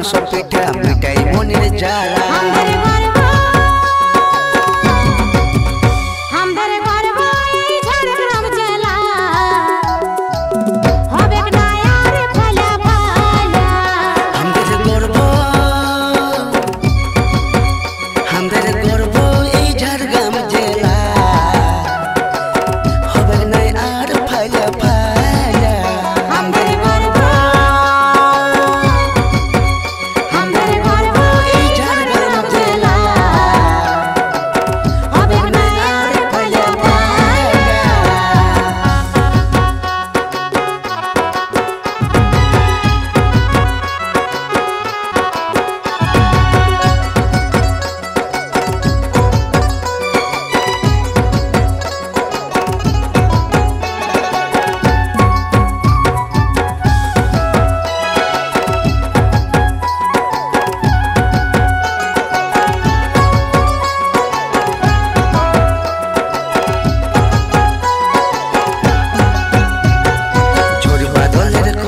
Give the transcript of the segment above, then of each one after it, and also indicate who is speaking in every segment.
Speaker 1: মাংস পিঠা মিটাই মনের জ্বালা।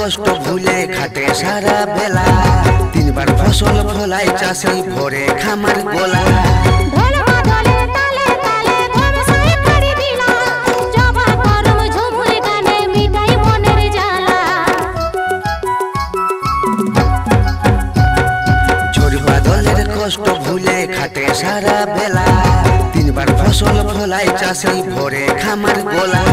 Speaker 1: কষ্ট ভুলে খাটে সারা বেলা, তিনবার ফসল ফলাই চাষি ভরে খামার গোলা। ঝড় বাদলের কষ্ট ভুলে খাটে সারা বেলা, তিনবার ফসল ফলাই চাষি ভরে খামার গোলা।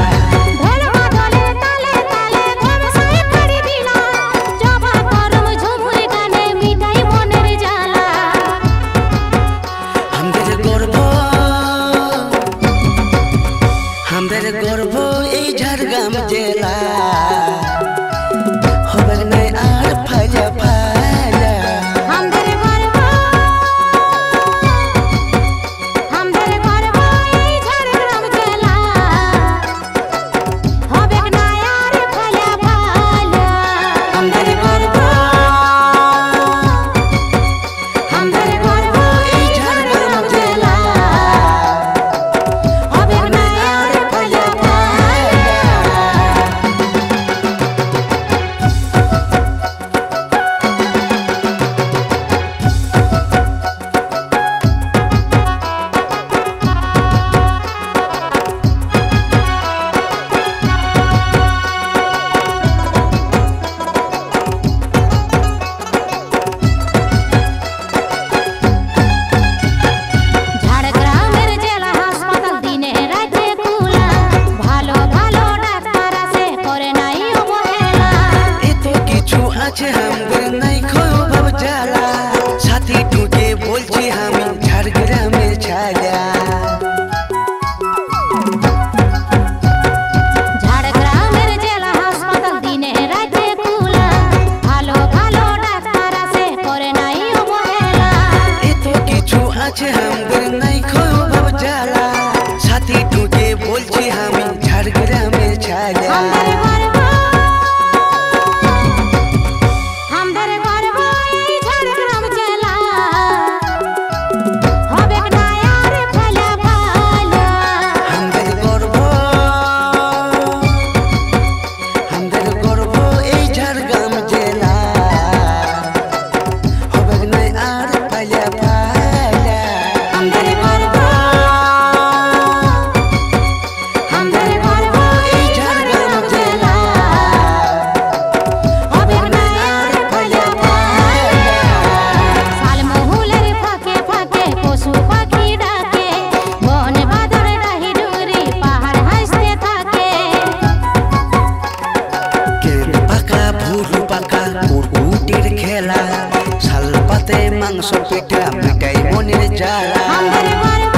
Speaker 1: আমাদের গর্ব এই ঝাড়গ্রাম জেলা, হবে নাই আর ফাইলা ফাইলা। আমাদের গর্ব এই ঝাড়গ্রাম জেলা, হবে নাই আর ফাইলা ফাইলা। আমাদের গর্ব এই ঝাড়গ্রাম জেলা, হবে নাই আর ফাইলা ফাইলা। हमगर नहीं खोयो भव जाला, साथी टूटे बोलছি আমি ঝাড়গ্রামের ছায়া। ঝাড়গ্রামের জেলা হাসপাতাল দিনে রাতে খোলা, ভালো ভালো ডাক্তার আছে করে নাই অবহেলা। এত কিছু আছে हमगर नहीं खोयो भव जाला, साथी टूटे बोलছি আমি ঝাড়গ্রামের ছায়া। খেলা শাল পাতে মাংস পিঠা মিটাই মনের জ্বালা। আমাদের গর্ব